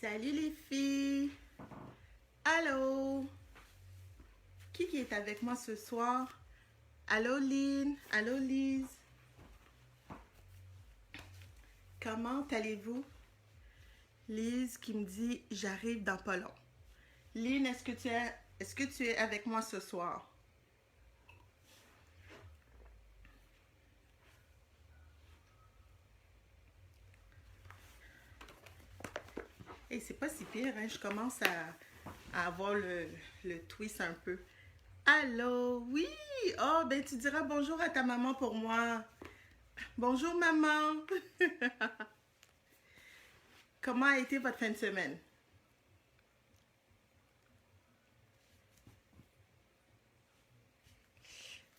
Salut les filles! Allô? Qui est avec moi ce soir? Allô Lynn? Allô Lise? Comment allez-vous? Lise qui me dit j'arrive dans pas long. Lynn, est-ce que tu es avec moi ce soir? Hey, c'est pas si pire, hein? Je commence à avoir le twist un peu. Allô? Oui! Oh, ben tu diras bonjour à ta maman pour moi. Bonjour maman! Comment a été votre fin de semaine?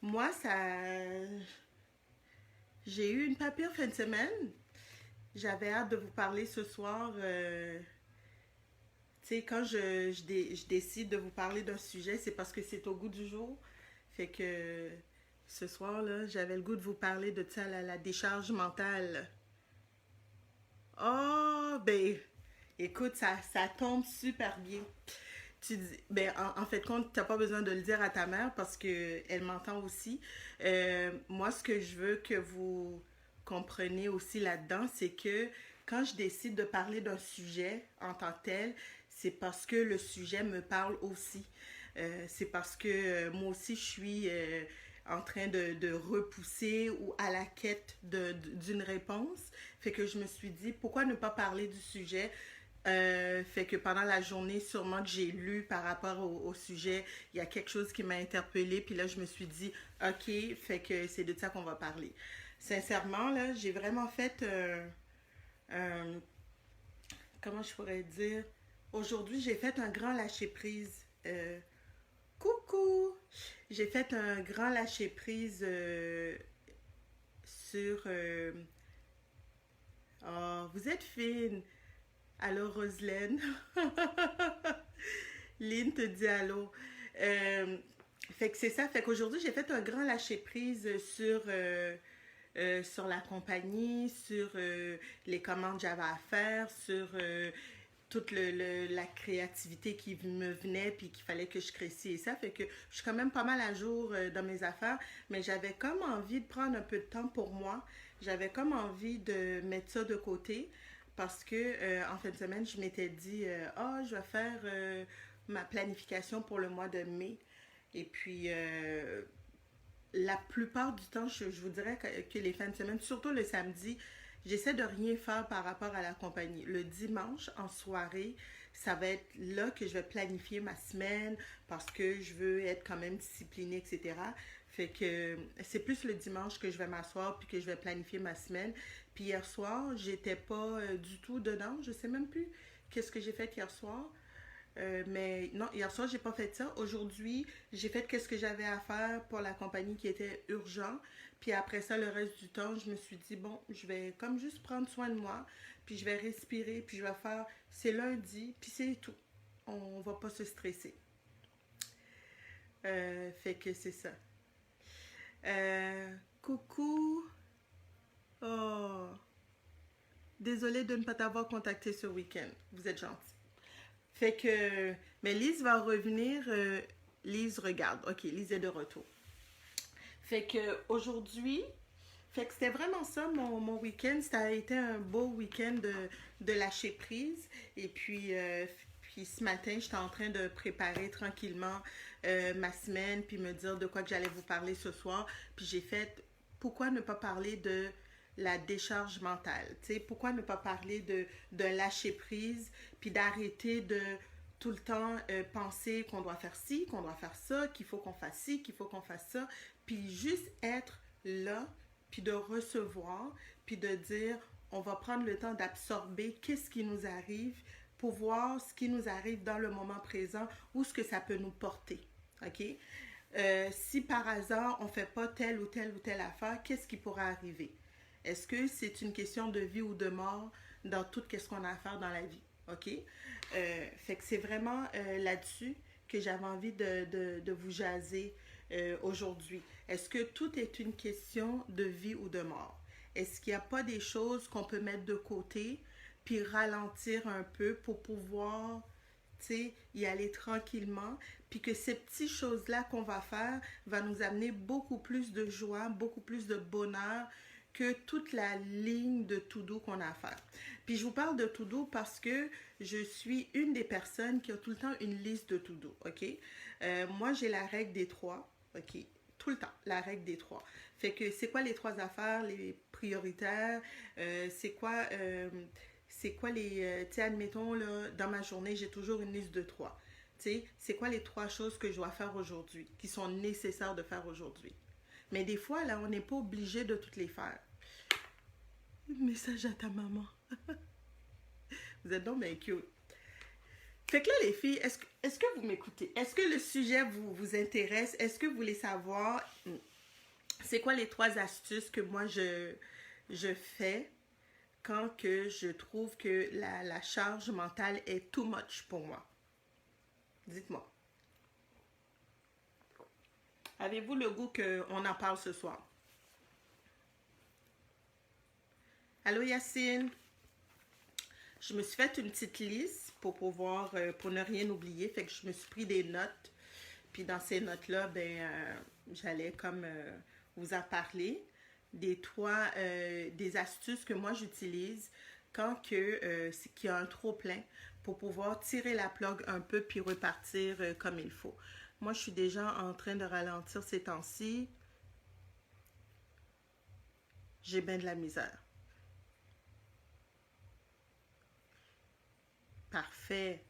Moi, j'ai eu une pas pire fin de semaine. J'avais hâte de vous parler ce soir. Tu sais, quand je décide de vous parler d'un sujet, c'est parce que c'est au goût du jour. Fait que ce soir, là, j'avais le goût de vous parler de ça, la décharge mentale. Oh, ben, écoute, ça tombe super bien. Ben, en fait, compte, t'as pas besoin de le dire à ta mère parce que elle m'entend aussi. Moi, ce que je veux que vous compreniez aussi là-dedans, c'est que quand je décide de parler d'un sujet en tant que tel, c'est parce que le sujet me parle aussi. C'est parce que moi aussi, je suis en train de repousser ou à la quête d'une réponse. Fait que je me suis dit, pourquoi ne pas parler du sujet fait que pendant la journée, sûrement que j'ai lu par rapport au sujet, il y a quelque chose qui m'a interpellée, puis là, je me suis dit, OK, fait que c'est de ça qu'on va parler. Sincèrement, là, j'ai vraiment fait un- comment je pourrais dire, aujourd'hui, j'ai fait un grand lâcher-prise. Coucou! J'ai fait un grand lâcher-prise sur... oh, vous êtes fine! Allô, Roselaine? Lynn te dit allô. Euh, fait que c'est ça. Fait qu'aujourd'hui, j'ai fait un grand lâcher-prise sur la compagnie, sur les commandes que j'avais à faire, sur toute la créativité qui me venait puis qu'il fallait que je crée ci et ça. Fait que je suis quand même pas mal à jour dans mes affaires, mais j'avais comme envie de prendre un peu de temps pour moi. J'avais comme envie de mettre ça de côté parce que en fin de semaine, je m'étais dit ah, je vais faire ma planification pour le mois de mai. Et puis la plupart du temps, je vous dirais que les fins de semaine, surtout le samedi, j'essaie de rien faire par rapport à la compagnie. Le dimanche, en soirée, ça va être là que je vais planifier ma semaine parce que je veux être quand même disciplinée, etc. Fait que c'est plus le dimanche que je vais m'asseoir puis que je vais planifier ma semaine. Puis hier soir, j'étais pas du tout dedans. Je sais même plus qu'est-ce que j'ai fait hier soir. Mais non, hier soir, j'ai pas fait ça. Aujourd'hui, j'ai fait qu'est-ce que j'avais à faire pour la compagnie qui était urgent. Puis après ça, le reste du temps, je me suis dit, bon, je vais comme juste prendre soin de moi, puis je vais respirer, puis je vais faire, c'est lundi, puis c'est tout. On va pas se stresser. Fait que c'est ça. Coucou. Oh, désolée de ne pas t'avoir contacté ce week-end. Vous êtes gentil. Fait que, mais Lise va revenir. Lise regarde. Ok, Lise est de retour. Fait que aujourd'hui, fait que c'était vraiment ça mon week-end. Ça a été un beau week-end de lâcher prise. Et puis ce matin, j'étais en train de préparer tranquillement ma semaine, puis me dire de quoi que j'allais vous parler ce soir. Puis j'ai fait, pourquoi ne pas parler de la décharge mentale? Tu sais, pourquoi ne pas parler de lâcher prise, puis d'arrêter de tout le temps penser qu'on doit faire ci, qu'on doit faire ça, qu'il faut qu'on fasse ci, qu'il faut qu'on fasse ça, puis juste être là, puis de recevoir, puis de dire, on va prendre le temps d'absorber qu'est-ce qui nous arrive pour voir ce qui nous arrive dans le moment présent, où ce que ça peut nous porter. OK? Si par hasard, on ne fait pas telle ou telle ou telle affaire, qu'est-ce qui pourrait arriver? Est-ce que c'est une question de vie ou de mort dans tout ce qu'on a à faire dans la vie? OK? Fait que c'est vraiment là-dessus que j'avais envie de vous jaser aujourd'hui. Est-ce que tout est une question de vie ou de mort? Est-ce qu'il n'y a pas des choses qu'on peut mettre de côté puis ralentir un peu pour pouvoir, tu sais, y aller tranquillement, puis que ces petites choses-là qu'on va faire va nous amener beaucoup plus de joie, beaucoup plus de bonheur que toute la ligne de to-do qu'on a à faire. Puis je vous parle de to-do parce que je suis une des personnes qui a tout le temps une liste de to-do, ok? Moi, j'ai la règle des trois, ok? Tout le temps, la règle des trois. Fait que c'est quoi les trois affaires, les prioritaires, c'est quoi les, tu sais, admettons, là, dans ma journée, j'ai toujours une liste de trois. Tu sais, c'est quoi les trois choses que je dois faire aujourd'hui, qui sont nécessaires de faire aujourd'hui. Mais des fois, là, on n'est pas obligé de toutes les faire. Message à ta maman. Vous êtes donc bien cute. Fait que là, les filles, est-ce que vous m'écoutez? Est-ce que le sujet vous intéresse? Est-ce que vous voulez savoir c'est quoi les trois astuces que moi je fais quand que je trouve que la charge mentale est too much pour moi? Dites-moi. Avez-vous le goût qu'on en parle ce soir? Allô Yacine? Je me suis fait une petite liste pour pouvoir, pour ne rien oublier. Fait que je me suis pris des notes. Puis dans ces notes-là, j'allais comme vous en parler des astuces que moi j'utilise quand qu'il y a un trop plein pour pouvoir tirer la plug un peu puis repartir comme il faut. Moi, je suis déjà en train de ralentir ces temps-ci. J'ai bien de la misère. Parfait.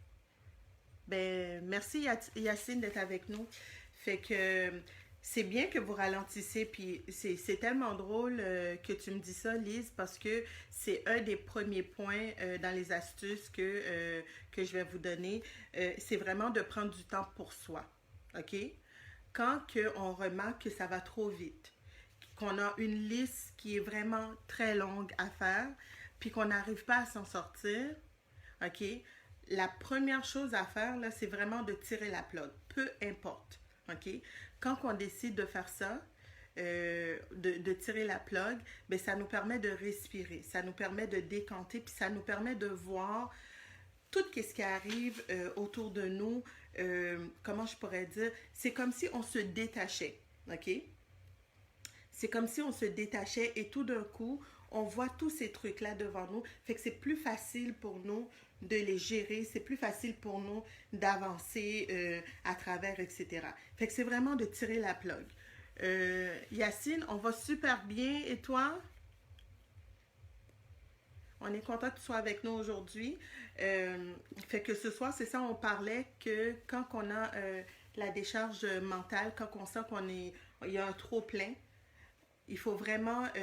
Ben, merci Yacine d'être avec nous. Fait que c'est bien que vous ralentissez, puis c'est tellement drôle que tu me dis ça, Lise, parce que c'est un des premiers points dans les astuces que je vais vous donner. C'est vraiment de prendre du temps pour soi. OK? Quand on remarque que ça va trop vite, qu'on a une liste qui est vraiment très longue à faire, puis qu'on n'arrive pas à s'en sortir, OK? La première chose à faire, là, c'est vraiment de tirer la plug. Peu importe. OK? Quand on décide de faire ça, de tirer la plug, ben, ça nous permet de respirer. Ça nous permet de décanter, puis ça nous permet de voir tout ce qui arrive autour de nous. Comment je pourrais dire? C'est comme si on se détachait. OK? C'est comme si on se détachait et tout d'un coup, on voit tous ces trucs-là devant nous. Fait que c'est plus facile pour nous de les gérer, c'est plus facile pour nous d'avancer à travers, etc. Fait que c'est vraiment de tirer la plug. Yacine, on va super bien. Et toi? On est content que tu sois avec nous aujourd'hui. Fait que ce soir, c'est ça, on parlait que quand on a la décharge mentale, quand on sent il y a un trop plein, il faut vraiment, tu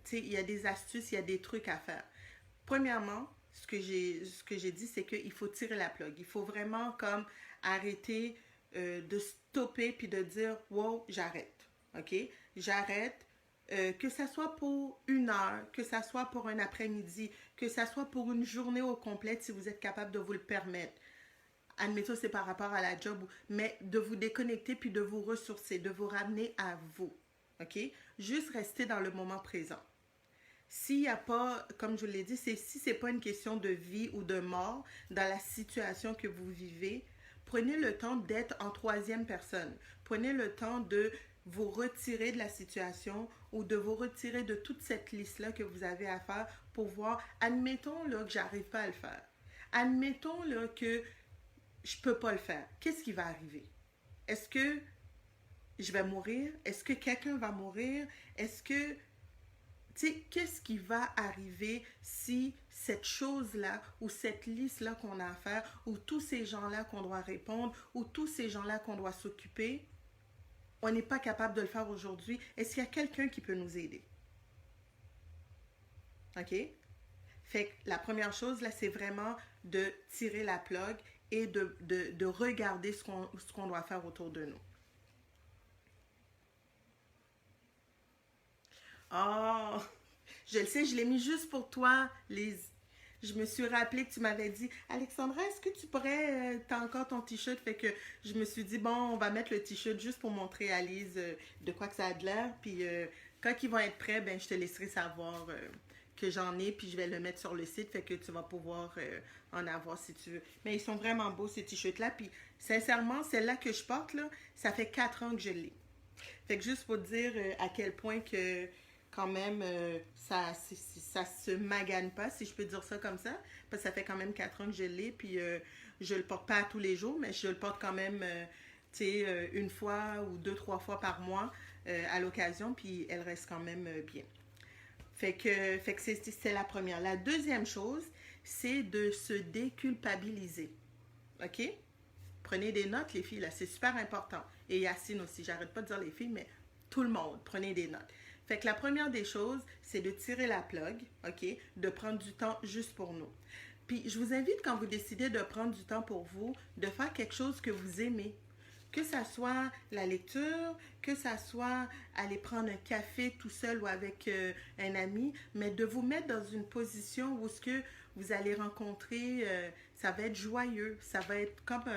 sais, il y a des astuces, il y a des trucs à faire. Premièrement, ce que j'ai dit, c'est qu'il faut tirer la plug. Il faut vraiment comme arrêter de stopper puis de dire, wow, j'arrête. OK? J'arrête. Que ça soit pour une heure, que ça soit pour un après-midi, que ça soit pour une journée au complet, si vous êtes capable de vous le permettre. Admettons, c'est par rapport à la job, mais de vous déconnecter puis de vous ressourcer, de vous ramener à vous. OK? Juste rester dans le moment présent. S'il n'y a pas, comme je vous l'ai dit, si ce n'est pas une question de vie ou de mort dans la situation que vous vivez, prenez le temps d'être en troisième personne. Prenez le temps de vous retirer de la situation ou de vous retirer de toute cette liste-là que vous avez à faire pour voir, admettons là, que j'arrive pas à le faire. Admettons là, que je peux pas le faire. Qu'est-ce qui va arriver? Est-ce que je vais mourir? Est-ce que quelqu'un va mourir? Est-ce que, tu sais, qu'est-ce qui va arriver si cette chose-là ou cette liste-là qu'on a à faire ou tous ces gens-là qu'on doit répondre ou tous ces gens-là qu'on doit s'occuper, on n'est pas capable de le faire aujourd'hui? Est-ce qu'il y a quelqu'un qui peut nous aider? OK? Fait que la première chose, là, c'est vraiment de tirer la plug et de regarder ce qu'on doit faire autour de nous. Oh, je le sais, je l'ai mis juste pour toi, Lise. Je me suis rappelé que tu m'avais dit, Alexandra, est-ce que tu pourrais, t'as encore ton t-shirt? Fait que je me suis dit, bon, on va mettre le t-shirt juste pour montrer à Lise de quoi que ça a de l'air. Puis quand ils vont être prêts, ben, je te laisserai savoir que j'en ai, puis je vais le mettre sur le site, fait que tu vas pouvoir en avoir si tu veux. Mais ils sont vraiment beaux, ces t-shirts-là. Puis sincèrement, celle-là que je porte, là, ça fait 4 ans que je l'ai. Fait que juste pour dire à quel point que quand même ça se magane pas, si je peux dire ça comme ça, parce que ça fait quand même 4 ans que je l'ai, puis je le porte pas tous les jours, mais je le porte quand même, tu sais, une fois ou deux, trois fois par mois à l'occasion, puis elle reste quand même bien. Fait que c'est la première. La deuxième chose, c'est de se déculpabiliser. OK? Prenez des notes, les filles, là, c'est super important. Et Yacine aussi, j'arrête pas de dire les filles, mais tout le monde, prenez des notes. Fait que la première des choses, c'est de tirer la plug, OK? De prendre du temps juste pour nous. Puis je vous invite, quand vous décidez de prendre du temps pour vous, de faire quelque chose que vous aimez. Que ça soit la lecture, que ça soit aller prendre un café tout seul ou avec un ami, mais de vous mettre dans une position où ce que vous allez rencontrer, ça va être joyeux, ça va être comme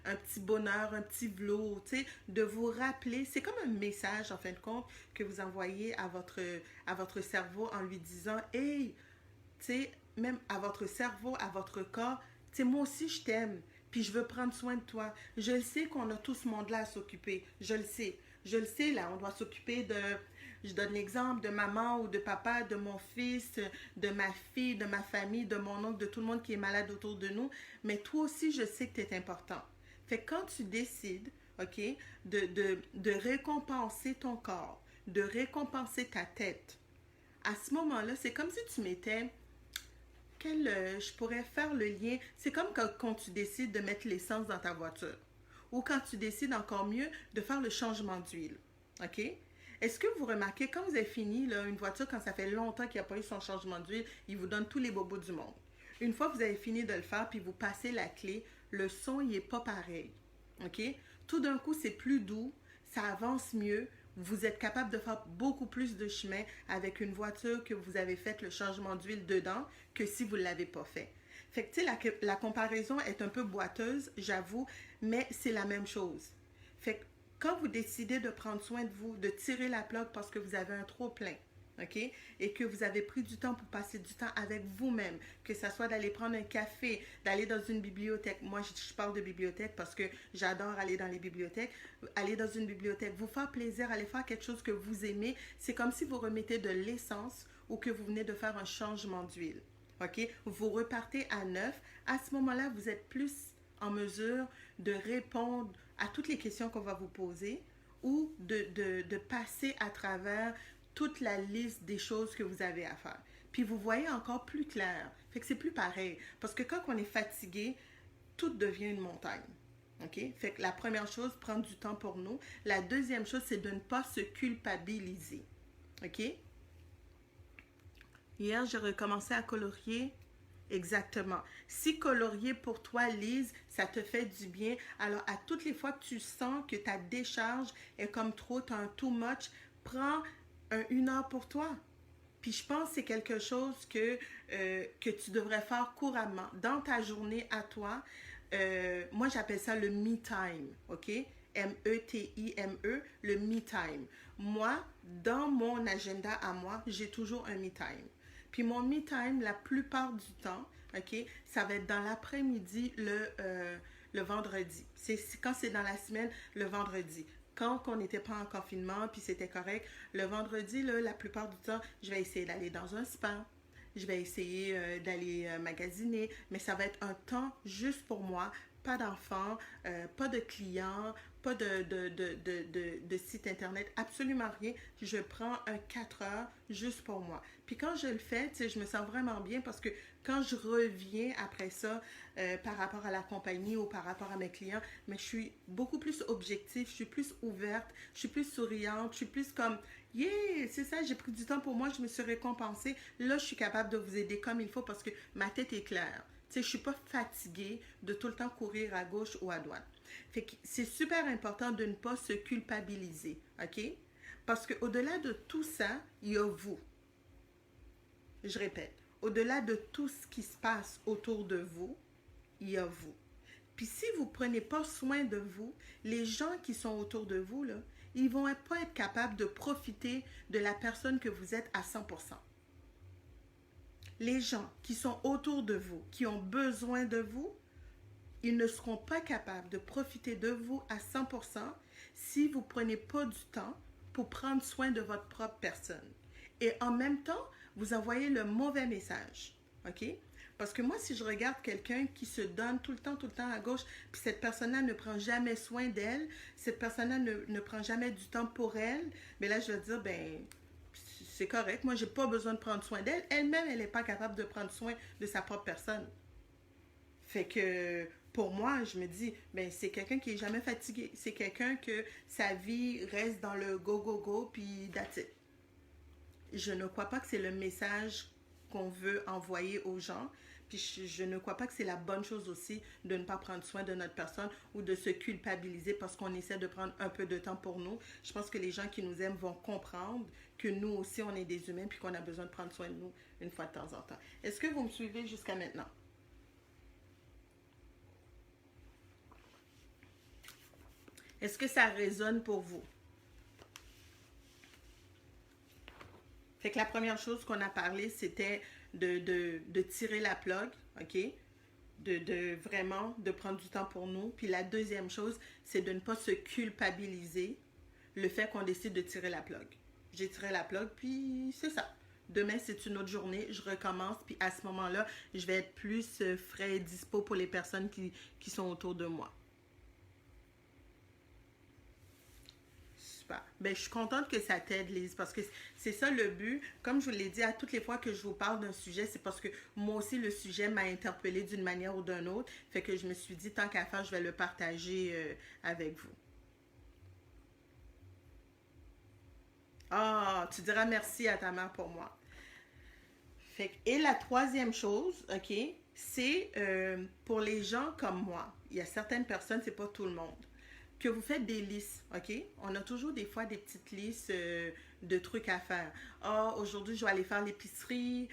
un petit bonheur, un petit velours, tu sais, de vous rappeler, c'est comme un message en fin de compte que vous envoyez à votre cerveau en lui disant, hey, tu sais, même à votre cerveau, à votre corps, tu sais, moi aussi je t'aime, puis je veux prendre soin de toi. Je le sais qu'on a tout ce monde-là à s'occuper, je le sais. Je le sais, là, on doit s'occuper de, je donne l'exemple, de maman ou de papa, de mon fils, de ma fille, de ma famille, de mon oncle, de tout le monde qui est malade autour de nous. Mais toi aussi, je sais que tu es important. Fait que quand tu décides, OK, de récompenser ton corps, de récompenser ta tête, à ce moment-là, c'est comme si tu mettais je pourrais faire le lien. C'est comme quand tu décides de mettre l'essence dans ta voiture. Ou quand tu décides encore mieux de faire le changement d'huile. OK? Est-ce que vous remarquez, quand vous avez fini là, une voiture, quand ça fait longtemps qu'il n'y a pas eu son changement d'huile, il vous donne tous les bobos du monde. Une fois que vous avez fini de le faire, puis vous passez la clé, le son, il n'est pas pareil. OK? Tout d'un coup, c'est plus doux, ça avance mieux, vous êtes capable de faire beaucoup plus de chemin avec une voiture que vous avez fait le changement d'huile dedans que si vous ne l'avez pas fait. Fait que, tu sais, la comparaison est un peu boiteuse, j'avoue, mais c'est la même chose. Fait que quand vous décidez de prendre soin de vous, de tirer la plug parce que vous avez un trop plein, OK? Et que vous avez pris du temps pour passer du temps avec vous-même, que ce soit d'aller prendre un café, d'aller dans une bibliothèque. Moi, je parle de bibliothèque parce que j'adore aller dans les bibliothèques. Aller dans une bibliothèque, vous faire plaisir, aller faire quelque chose que vous aimez, c'est comme si vous remettez de l'essence ou que vous venez de faire un changement d'huile. OK? Vous repartez à neuf. À ce moment-là, vous êtes plus en mesure de répondre à toutes les questions qu'on va vous poser ou de passer à travers toute la liste des choses que vous avez à faire. Puis vous voyez encore plus clair. Fait que c'est plus pareil. Parce que quand on est fatigué, tout devient une montagne. OK? Fait que la première chose, prendre du temps pour nous. La deuxième chose, c'est de ne pas se culpabiliser. OK? Hier, j'ai recommencé à colorier. Exactement. Si colorier pour toi, Lise, ça te fait du bien, alors à toutes les fois que tu sens que ta décharge est comme trop, tu as un too much, prends une heure pour toi. Puis je pense que c'est quelque chose que tu devrais faire couramment dans ta journée à toi. Moi, j'appelle ça le me time, OK? M-E-T-I-M-E, le me time. Moi, dans mon agenda à moi, j'ai toujours un me time. Puis mon me time, la plupart du temps, OK, ça va être dans l'après-midi le vendredi. Quand c'est dans la semaine, le vendredi. Quand on n'était pas en confinement, puis c'était correct, le vendredi, là, la plupart du temps, je vais essayer d'aller dans un spa. Je vais essayer d'aller magasiner, mais ça va être un temps juste pour moi, pas d'enfants, pas de clients, pas de site internet, absolument rien. Je prends un 4 heures juste pour moi. Puis quand je le fais, tu sais, je me sens vraiment bien parce que quand je reviens après ça, par rapport à la compagnie ou par rapport à mes clients, mais je suis beaucoup plus objective, je suis plus ouverte, je suis plus souriante, je suis plus comme, yeah, c'est ça, j'ai pris du temps pour moi, je me suis récompensée. Là, je suis capable de vous aider comme il faut parce que ma tête est claire. Tu sais, je suis pas fatiguée de tout le temps courir à gauche ou à droite. Fait que c'est super important de ne pas se culpabiliser, OK? Parce qu'au-delà de tout ça, il y a vous. Je répète, au-delà de tout ce qui se passe autour de vous, il y a vous. Puis si vous ne prenez pas soin de vous, les gens qui sont autour de vous, là, ils ne vont pas être capables de profiter de la personne que vous êtes à 100%. Les gens qui sont autour de vous, qui ont besoin de vous, ils ne seront pas capables de profiter de vous à 100% si vous ne prenez pas du temps pour prendre soin de votre propre personne. Et en même temps, vous envoyez le mauvais message. OK? Parce que moi, si je regarde quelqu'un qui se donne tout le temps à gauche, puis cette personne-là ne prend jamais soin d'elle, cette personne-là ne prend jamais du temps pour elle, mais là, je vais dire, ben, c'est correct, moi, j'ai pas besoin de prendre soin d'elle. Elle-même, elle n'est pas capable de prendre soin de sa propre personne. Fait que pour moi, je me dis, ben c'est quelqu'un qui est jamais fatigué. C'est quelqu'un que sa vie reste dans le go, go, go, puis that's it. Je ne crois pas que c'est le message qu'on veut envoyer aux gens. Puis je ne crois pas que c'est la bonne chose aussi de ne pas prendre soin de notre personne ou de se culpabiliser parce qu'on essaie de prendre un peu de temps pour nous. Je pense que les gens qui nous aiment vont comprendre que nous aussi, on est des humains puis qu'on a besoin de prendre soin de nous une fois de temps en temps. Est-ce que vous me suivez jusqu'à maintenant? Est-ce que ça résonne pour vous? Fait que la première chose qu'on a parlé, c'était de tirer la plug, OK? De vraiment de prendre du temps pour nous. Puis la deuxième chose, c'est de ne pas se culpabiliser le fait qu'on décide de tirer la plug. J'ai tiré la plug, puis c'est ça. Demain, c'est une autre journée, je recommence, puis à ce moment-là, je vais être plus frais et dispo pour les personnes qui sont autour de moi. Super. Ben, je suis contente que ça t'aide, Lise, parce que c'est ça le but. Comme je vous l'ai dit, à toutes les fois que je vous parle d'un sujet, c'est parce que moi aussi, le sujet m'a interpellée d'une manière ou d'une autre. Fait que je me suis dit, tant qu'à faire, je vais le partager avec vous. Ah, tu diras merci à ta mère pour moi. Fait et la troisième chose, OK, c'est pour les gens comme moi. Il y a certaines personnes, c'est pas tout le monde, que vous faites des listes, OK? On a toujours des fois des petites listes de trucs à faire. Ah, aujourd'hui, je dois aller faire l'épicerie.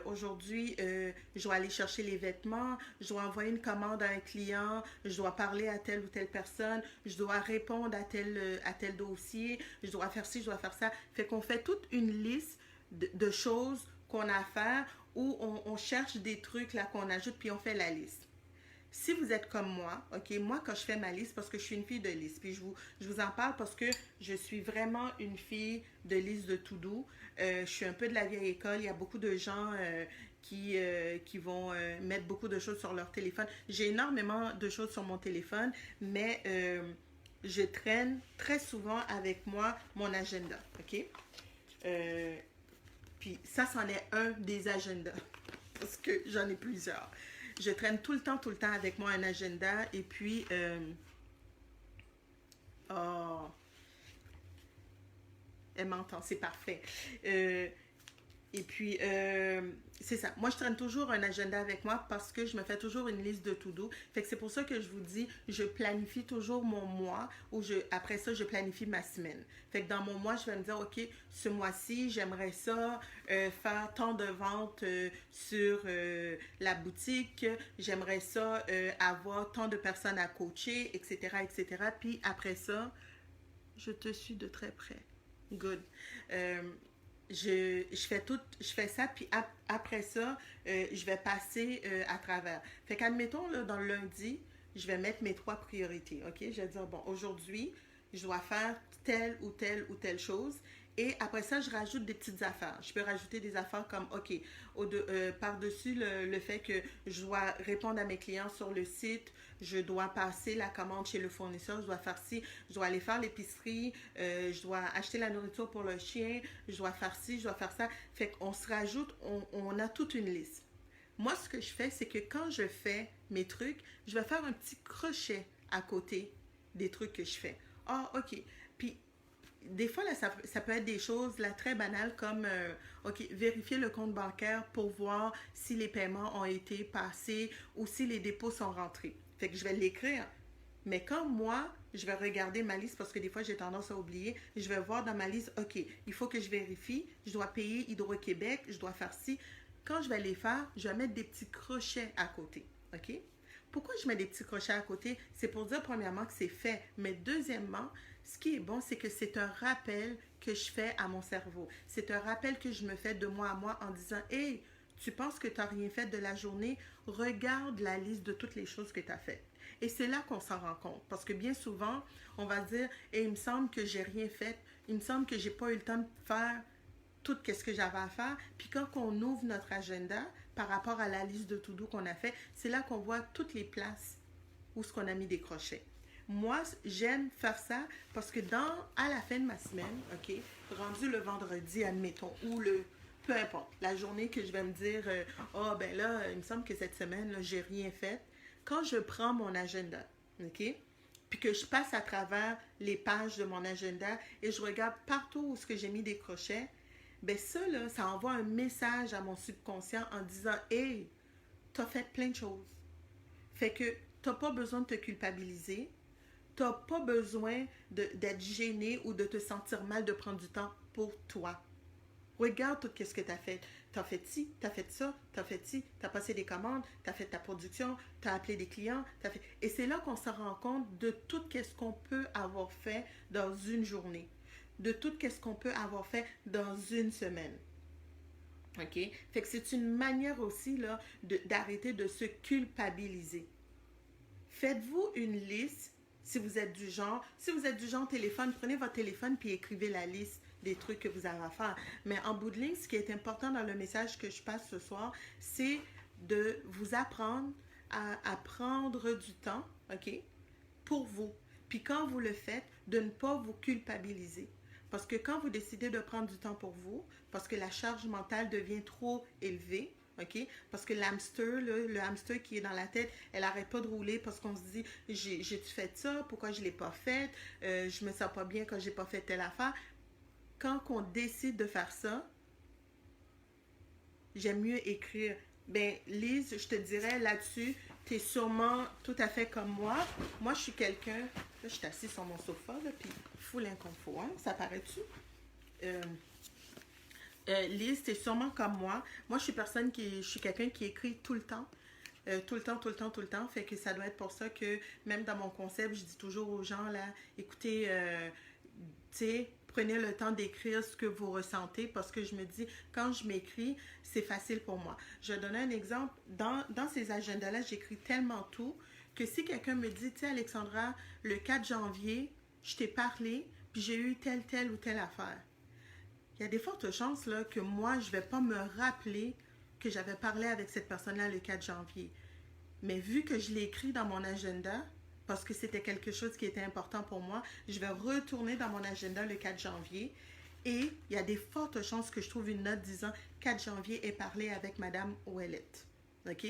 Aujourd'hui, je dois aller chercher les vêtements. Je dois envoyer une commande à un client. Je dois parler à telle ou telle personne. Je dois répondre à tel dossier. Je dois faire ci, je dois faire ça. Fait qu'on fait toute une liste de choses qu'on a à faire où on cherche des trucs là qu'on ajoute puis on fait la liste. Si vous êtes comme moi, OK, moi quand je fais ma liste, parce que je suis une fille de liste, puis je vous en parle parce que je suis vraiment une fille de liste de tout doux. Je suis un peu de la vieille école, il y a beaucoup de gens qui vont mettre beaucoup de choses sur leur téléphone. J'ai énormément de choses sur mon téléphone, mais je traîne très souvent avec moi mon agenda, OK? Euh, Puis ça, c'en est un des agendas. Parce que j'en ai plusieurs. Je traîne tout le temps avec moi un agenda. Et puis, oh, elle m'entend, c'est parfait. Euh, Et puis, c'est ça. Moi, je traîne toujours un agenda avec moi parce que je me fais toujours une liste de to-do. Fait que c'est pour ça que je vous dis, je planifie toujours mon mois ou après ça, je planifie ma semaine. Fait que dans mon mois, je vais me dire, OK, ce mois-ci, j'aimerais ça faire tant de ventes sur la boutique. J'aimerais ça avoir tant de personnes à coacher, etc., etc. Puis après ça, je te suis de très près. Good. Euh, je fais ça, puis après ça, je vais passer à travers. Fait qu'admettons, là, dans le lundi, je vais mettre mes trois priorités, OK? Je vais dire, bon, aujourd'hui, je dois faire telle ou telle ou telle chose. Et après ça, je rajoute des petites affaires. Je peux rajouter des affaires comme, OK, par-dessus le fait que je dois répondre à mes clients sur le site, je dois passer la commande chez le fournisseur, je dois faire ci, je dois aller faire l'épicerie, je dois acheter la nourriture pour le chien, je dois faire ci, je dois faire ça. Fait qu'on se rajoute, on a toute une liste. Moi, ce que je fais, c'est que quand je fais mes trucs, je vais faire un petit crochet à côté des trucs que je fais. Ah, OK. Puis, des fois, là, ça peut être des choses là, très banales comme, OK, vérifier le compte bancaire pour voir si les paiements ont été passés ou si les dépôts sont rentrés. Fait que je vais l'écrire. Mais quand moi, je vais regarder ma liste, parce que des fois j'ai tendance à oublier, je vais voir dans ma liste, OK, il faut que je vérifie, je dois payer Hydro-Québec, je dois faire ci. Quand je vais les faire, je vais mettre des petits crochets à côté. OK? Pourquoi je mets des petits crochets à côté? C'est pour dire premièrement que c'est fait. Mais deuxièmement, ce qui est bon, c'est que c'est un rappel que je fais à mon cerveau. C'est un rappel que je me fais de moi à moi en disant, hey, tu penses que tu n'as rien fait de la journée, regarde la liste de toutes les choses que tu as faites. Et c'est là qu'on s'en rend compte. Parce que bien souvent, on va dire, et il me semble que j'ai rien fait, il me semble que j'ai pas eu le temps de faire tout ce que j'avais à faire. Puis quand on ouvre notre agenda par rapport à la liste de to-do qu'on a fait, c'est là qu'on voit toutes les places où ce qu'on a mis des crochets. Moi, j'aime faire ça parce que à la fin de ma semaine, ok, rendu le vendredi, admettons, ou peu importe, la journée que je vais me dire, ben là, il me semble que cette semaine, là, j'ai rien fait. Quand je prends mon agenda, ok, puis que je passe à travers les pages de mon agenda et je regarde partout où ce que j'ai mis des crochets, ben ça, là, ça envoie un message à mon subconscient en disant, hey, t'as fait plein de choses. Fait que t'as pas besoin de te culpabiliser. T'as pas besoin d'être gêné ou de te sentir mal de prendre du temps pour toi. Regarde tout ce que tu as fait. Tu as fait ci, tu as fait ça, tu as fait ci, tu as passé des commandes, tu as fait ta production, tu as appelé des clients. Et c'est là qu'on se rend compte de tout ce qu'on peut avoir fait dans une journée. De tout ce qu'on peut avoir fait dans une semaine. OK? Fait que c'est une manière aussi là, d'arrêter de se culpabiliser. Faites-vous une liste si vous êtes du genre. Si vous êtes du genre téléphone, prenez votre téléphone puis écrivez la liste des trucs que vous avez à faire. Mais en bout de ligne, ce qui est important dans le message que je passe ce soir, c'est de vous apprendre à prendre du temps, OK, pour vous. Puis quand vous le faites, de ne pas vous culpabiliser. Parce que quand vous décidez de prendre du temps pour vous, parce que la charge mentale devient trop élevée, OK? Parce que l'hamster, le hamster qui est dans la tête, elle n'arrête pas de rouler parce qu'on se dit, j'ai-tu fait ça? Pourquoi je ne l'ai pas fait? Je me sens pas bien quand j'ai pas fait telle affaire. Quand on décide de faire ça, j'aime mieux écrire. Ben, Lise, je te dirais là-dessus, tu es sûrement tout à fait comme moi. Moi, je suis quelqu'un, là, je suis assise sur mon sofa, là, puis full inconfort, hein? Ça paraît-tu? Euh, Lise, tu es sûrement comme moi. Moi, je suis quelqu'un qui écrit tout le temps. Tout le temps, tout le temps, tout le temps. Fait que ça doit être pour ça que même dans mon concept, je dis toujours aux gens, là, écoutez, tu sais, prenez le temps d'écrire ce que vous ressentez parce que je me dis, quand je m'écris, c'est facile pour moi. Je vais donner un exemple. Dans ces agendas-là, j'écris tellement tout que si quelqu'un me dit, tu sais, Alexandra, le 4 janvier, je t'ai parlé, puis j'ai eu telle ou telle affaire. Il y a des fortes chances là, que moi, je ne vais pas me rappeler que j'avais parlé avec cette personne-là le 4 janvier. Mais vu que je l'ai écrit dans mon agenda, parce que c'était quelque chose qui était important pour moi, je vais retourner dans mon agenda le 4 janvier et il y a des fortes chances que je trouve une note disant 4 janvier est parlé avec Madame Ouellette. OK?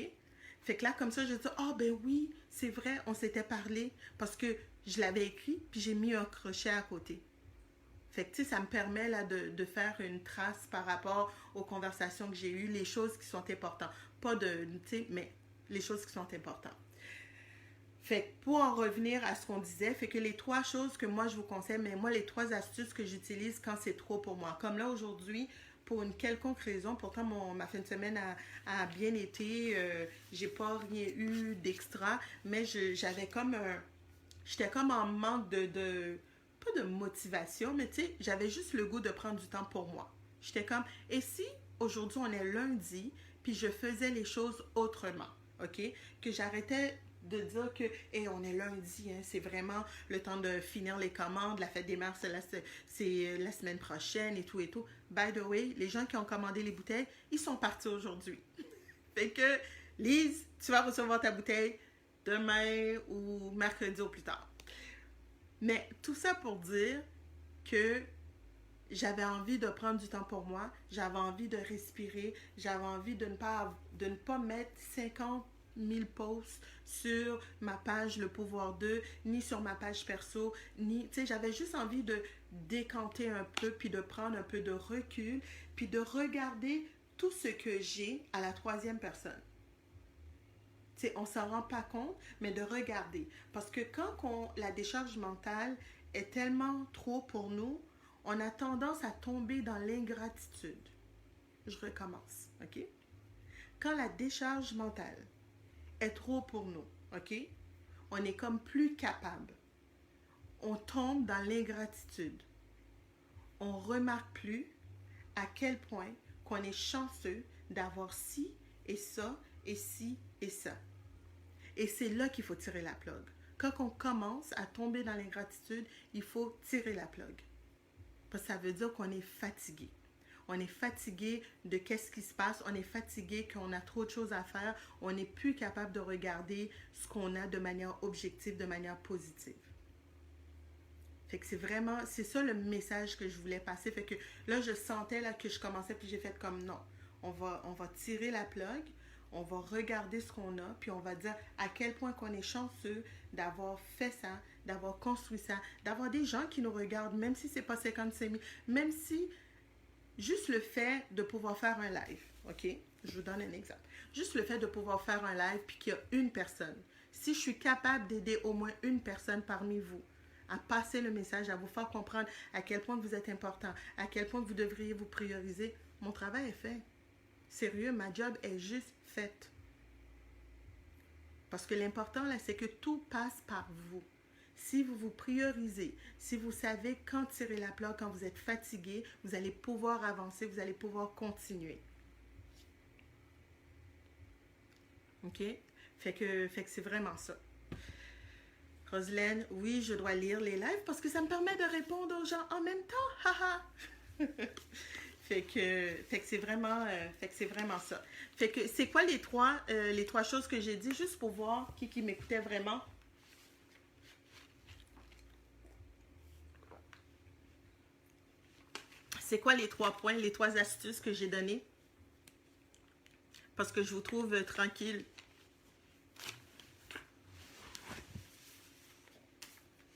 Fait que là, comme ça, je dis, ah ben oui, c'est vrai, on s'était parlé parce que je l'avais écrit puis j'ai mis un crochet à côté. Fait que, tu sais, ça me permet là, de faire une trace par rapport aux conversations que j'ai eues, les choses qui sont importantes. Pas de, tu sais, mais les choses qui sont importantes. Fait que pour en revenir à ce qu'on disait, fait que les 3 choses que moi je vous conseille, mais moi les 3 astuces que j'utilise quand c'est trop pour moi. Comme là aujourd'hui, pour une quelconque raison, pourtant ma fin de semaine a bien été, j'ai pas rien eu d'extra, mais j'avais comme j'étais comme en manque pas de motivation, mais tu sais, j'avais juste le goût de prendre du temps pour moi. J'étais comme, et si aujourd'hui on est lundi, puis je faisais les choses autrement, ok? Que j'arrêtais de dire que hey, on est lundi, hein, c'est vraiment le temps de finir les commandes, la fête des mères, c'est la semaine prochaine et tout et tout. By the way, les gens qui ont commandé les bouteilles, ils sont partis aujourd'hui. Fait que, Lise, tu vas recevoir ta bouteille demain ou mercredi au plus tard. Mais tout ça pour dire que j'avais envie de prendre du temps pour moi, j'avais envie de respirer, j'avais envie de ne pas mettre 50 000 posts sur ma page Le Pouvoir d'eux, ni sur ma page perso, ni, tu sais, j'avais juste envie de décanter un peu, puis de prendre un peu de recul, puis de regarder tout ce que j'ai à la troisième personne. T'sais, on ne s'en rend pas compte, mais de regarder. Parce que quand la décharge mentale est tellement trop pour nous, on a tendance à tomber dans l'ingratitude. Je recommence, OK? Quand la décharge mentale est trop pour nous, OK? On est comme plus capable. On tombe dans l'ingratitude. On remarque plus à quel point qu'on est chanceux d'avoir ci et ça et ci et ça. Et c'est là qu'il faut tirer la plug. Quand on commence à tomber dans l'ingratitude, il faut tirer la plug. Parce que ça veut dire qu'on est fatigué. On est fatigué de qu'est-ce qui se passe. On est fatigué qu'on a trop de choses à faire. On n'est plus capable de regarder ce qu'on a de manière objective, de manière positive. Fait que c'est ça le message que je voulais passer. Fait que là, je sentais là, que je commençais, puis j'ai fait comme non. On va tirer la plug, on va regarder ce qu'on a, puis on va dire à quel point qu'on est chanceux d'avoir fait ça, d'avoir construit ça, d'avoir des gens qui nous regardent, même si c'est pas 55 000, même si juste le fait de pouvoir faire un live, ok? Je vous donne un exemple. Juste le fait de pouvoir faire un live, puis qu'il y a une personne. Si je suis capable d'aider au moins une personne parmi vous, à passer le message, à vous faire comprendre à quel point vous êtes important, à quel point vous devriez vous prioriser, mon travail est fait. Sérieux, ma job est juste faite. Parce que l'important, là, c'est que tout passe par vous. Si vous vous priorisez, si vous savez quand tirer la plug, quand vous êtes fatigué, vous allez pouvoir avancer, vous allez pouvoir continuer. OK? Fait que c'est vraiment ça. Roselaine, oui, je dois lire les lives parce que ça me permet de répondre aux gens en même temps. Haha! Fait que c'est vraiment ça. Fait que c'est quoi les trois choses que j'ai dit juste pour voir qui m'écoutait vraiment. C'est quoi les 3 points, les 3 astuces que j'ai données? Parce que je vous trouve tranquille.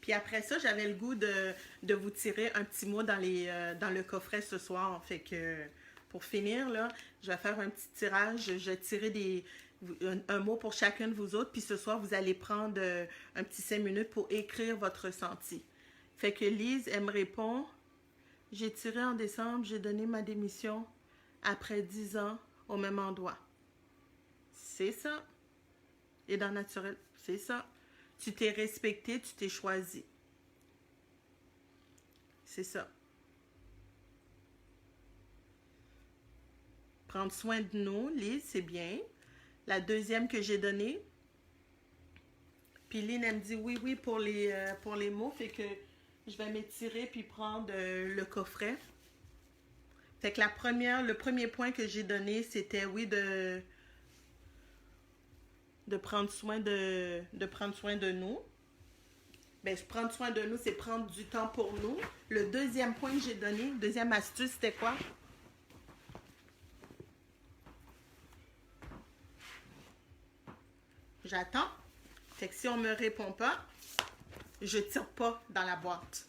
Puis après ça, j'avais le goût de vous tirer un petit mot dans le coffret ce soir. Fait que pour finir, là, je vais faire un petit tirage. Je vais tirer un mot pour chacun de vous autres. Puis ce soir, vous allez prendre un petit 5 minutes pour écrire votre ressenti. Fait que Lise, elle me répond, j'ai tiré en décembre, j'ai donné ma démission après 10 ans au même endroit. C'est ça. Et dans Naturel, c'est ça. Tu t'es respecté, tu t'es choisi. C'est ça. Prendre soin de nous, Lise, c'est bien. La deuxième que j'ai donnée. Puis Lynn, elle me dit oui pour les mots. Fait que je vais m'étirer puis prendre le coffret. Fait que le premier point que j'ai donné, c'était oui de prendre soin de nous. Ben, prendre soin de nous, c'est prendre du temps pour nous. Le deuxième point que j'ai donné, deuxième astuce, c'était quoi? J'attends. Fait que si on me répond pas, je tire pas dans la boîte.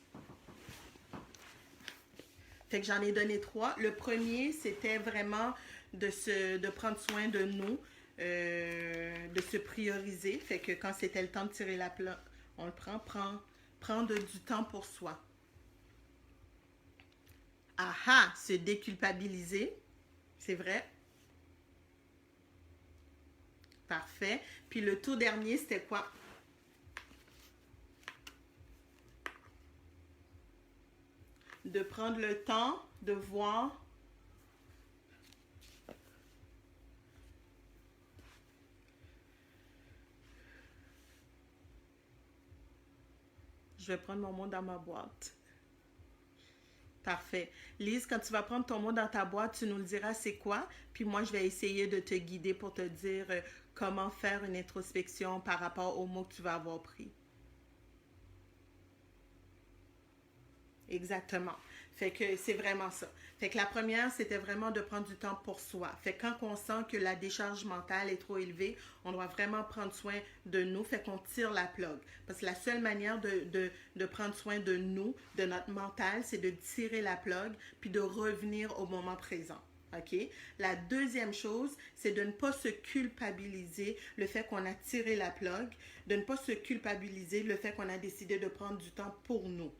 Fait que j'en ai donné 3. Le premier, c'était vraiment de prendre soin de nous, de se prioriser. Fait que quand c'était le temps de tirer la plug, on le prendre du temps pour soi. Aha, se déculpabiliser. C'est vrai. Parfait. Puis le tout dernier, c'était quoi? De prendre le temps de voir je vais prendre mon mot dans ma boîte. Parfait. Lise, quand tu vas prendre ton mot dans ta boîte, tu nous le diras c'est quoi. Puis moi, je vais essayer de te guider pour te dire comment faire une introspection par rapport aux mots que tu vas avoir pris. Exactement. Fait que c'est vraiment ça. Fait que la première, c'était vraiment de prendre du temps pour soi. Fait que quand on sent que la décharge mentale est trop élevée, on doit vraiment prendre soin de nous. Fait qu'on tire la plug. Parce que la seule manière de prendre soin de nous, de notre mental, c'est de tirer la plug puis de revenir au moment présent. OK? La deuxième chose, c'est de ne pas se culpabiliser le fait qu'on a tiré la plug, de ne pas se culpabiliser le fait qu'on a décidé de prendre du temps pour nous.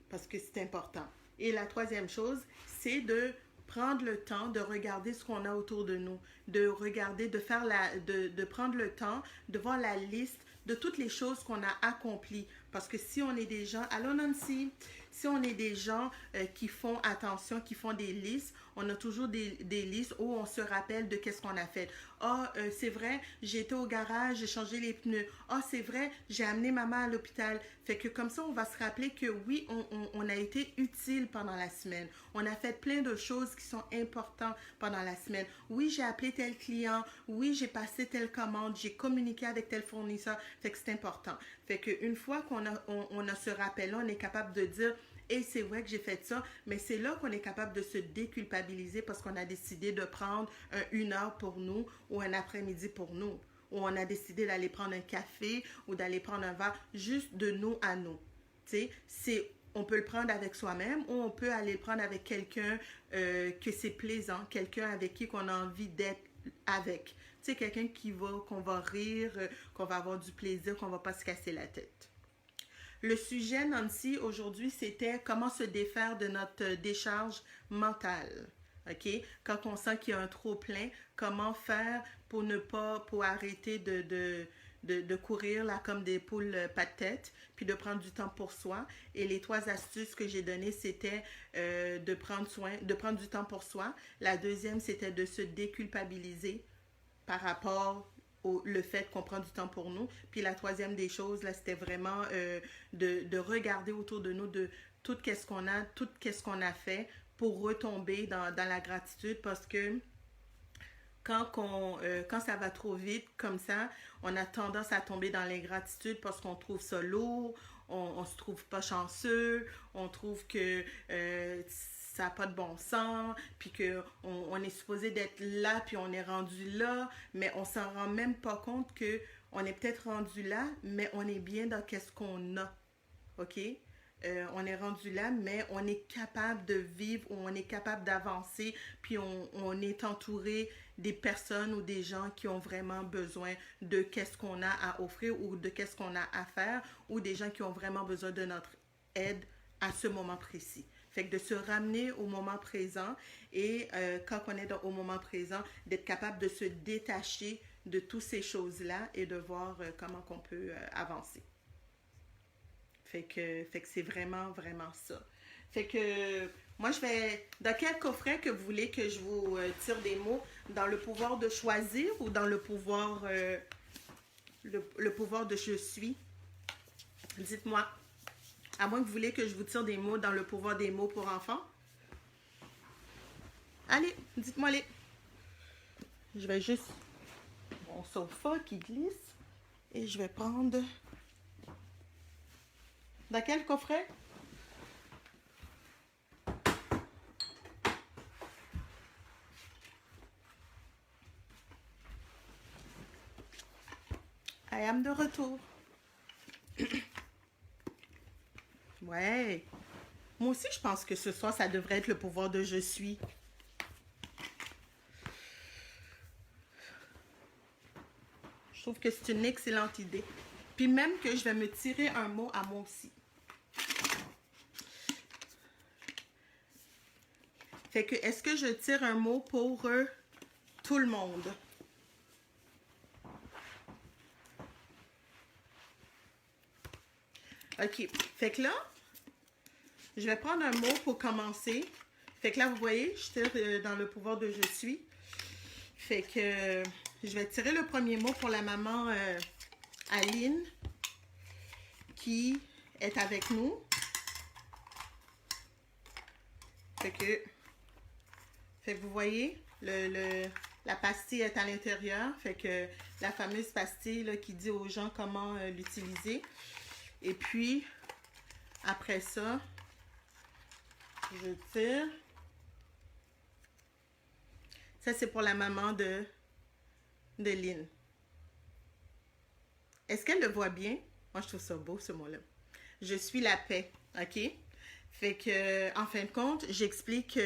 Parce que c'est important. Et la troisième chose, c'est de prendre le temps de regarder ce qu'on a autour de nous, de regarder, de prendre le temps de voir la liste de toutes les choses qu'on a accomplies. Parce que si on est des gens, allô Nancy, si on est des gens qui font attention, qui font des listes, on a toujours des listes où on se rappelle de qu'est-ce qu'on a fait. Ah, c'est vrai, j'ai été au garage, j'ai changé les pneus. Ah, c'est vrai, j'ai amené maman à l'hôpital. Fait que comme ça, on va se rappeler que oui, on a été utile pendant la semaine. On a fait plein de choses qui sont importantes pendant la semaine. Oui, j'ai appelé tel client. Oui, j'ai passé telle commande. J'ai communiqué avec tel fournisseur. Fait que c'est important. Fait qu'une fois qu'on a ce rappel-là, on est capable de dire et c'est vrai que j'ai fait ça, mais c'est là qu'on est capable de se déculpabiliser parce qu'on a décidé de prendre une heure pour nous ou un après-midi pour nous. Ou on a décidé d'aller prendre un café ou d'aller prendre un verre juste de nous à nous. Tu sais, on peut le prendre avec soi-même ou on peut aller le prendre avec quelqu'un que c'est plaisant, quelqu'un avec qui on a envie d'être avec. Tu sais, quelqu'un qu'on va rire, qu'on va avoir du plaisir, qu'on va pas se casser la tête. Le sujet, Nancy, aujourd'hui, c'était comment se défaire de notre décharge mentale. OK? Quand on sent qu'il y a un trop-plein, comment faire pour arrêter de courir là comme des poules pas de tête, puis de prendre du temps pour soi. Et les 3 astuces que j'ai données, c'était de prendre du temps pour soi. La deuxième, c'était de se déculpabiliser par rapport le fait qu'on prend du temps pour nous. Puis la troisième des choses, là, c'était vraiment de regarder autour de nous de tout qu'est-ce qu'on a, tout qu'est-ce qu'on a fait pour retomber dans la gratitude parce que quand ça va trop vite comme ça, on a tendance à tomber dans l'ingratitude parce qu'on trouve ça lourd, on se trouve pas chanceux, on trouve que ça n'a pas de bon sens, puis qu'on est supposé d'être là, puis on est rendu là, mais on s'en rend même pas compte que on est peut-être rendu là, mais on est bien dans qu'est-ce qu'on a, ok? On est rendu là, mais on est capable de vivre, on est capable d'avancer, puis on est entouré des personnes ou des gens qui ont vraiment besoin de qu'est-ce qu'on a à offrir ou de qu'est-ce qu'on a à faire, ou des gens qui ont vraiment besoin de notre aide à ce moment précis. Fait que de se ramener au moment présent et quand on est au moment présent, d'être capable de se détacher de toutes ces choses-là et de voir comment on peut avancer. Fait que c'est vraiment, vraiment ça. Fait que moi, je vais... Dans quel coffret que vous voulez que je vous tire des mots? Dans le pouvoir de choisir ou dans le pouvoir, le pouvoir de je suis? Dites-moi. À moins que vous voulez que je vous tire des mots dans le pouvoir des mots pour enfants. Allez, dites-moi les. Je vais juste... Mon sofa qui glisse. Et je vais prendre... Dans quel coffret? I am de retour. Ouais. Moi aussi, je pense que ce soir, ça devrait être le pouvoir de je suis. Je trouve que c'est une excellente idée. Puis même que je vais me tirer un mot à moi aussi. Fait que, est-ce que je tire un mot pour tout le monde? OK. Fait que là, je vais prendre un mot pour commencer. Fait que là, vous voyez, je tire dans le pouvoir de je suis. Fait que je vais tirer le premier mot pour la maman Aline qui est avec nous. Fait que vous voyez, la pastille est à l'intérieur. Fait que la fameuse pastille là, qui dit aux gens comment l'utiliser. Et puis, après ça, je tire. Ça, c'est pour la maman de Lynn. Est-ce qu'elle le voit bien? Moi, je trouve ça beau, ce mot-là. Je suis la paix, OK? Fait que, en fin de compte, j'explique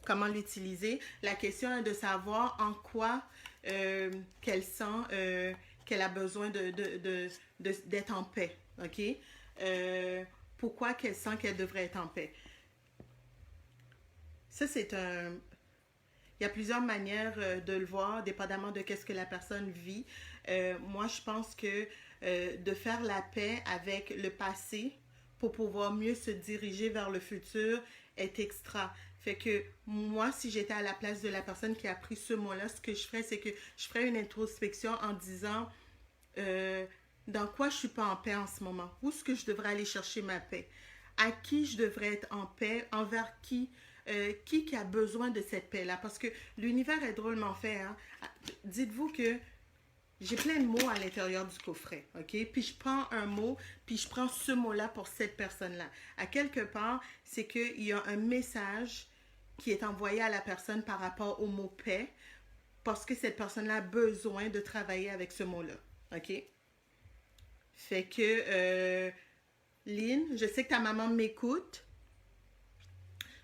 comment l'utiliser. La question est de savoir en quoi qu'elle sent qu'elle a besoin d'être en paix, OK? Pourquoi qu'elle sent qu'elle devrait être en paix. Ça, c'est un... Il y a plusieurs manières de le voir, dépendamment de qu'est-ce que la personne vit. Moi, je pense que de faire la paix avec le passé pour pouvoir mieux se diriger vers le futur est extra. Fait que moi, si j'étais à la place de la personne qui a pris ce mot-là, ce que je ferais, c'est que je ferais une introspection en disant euh, dans quoi je suis pas en paix en ce moment, où est-ce que je devrais aller chercher ma paix, à qui je devrais être en paix, envers qui a besoin de cette paix-là, parce que l'univers est drôlement fait. Hein? Dites-vous que j'ai plein de mots à l'intérieur du coffret, ok? Puis je prends un mot, puis je prends ce mot-là pour cette personne-là. À quelque part, c'est qu'il y a un message qui est envoyé à la personne par rapport au mot paix, parce que cette personne-là a besoin de travailler avec ce mot-là, ok? Fait que, Lynn, je sais que ta maman m'écoute,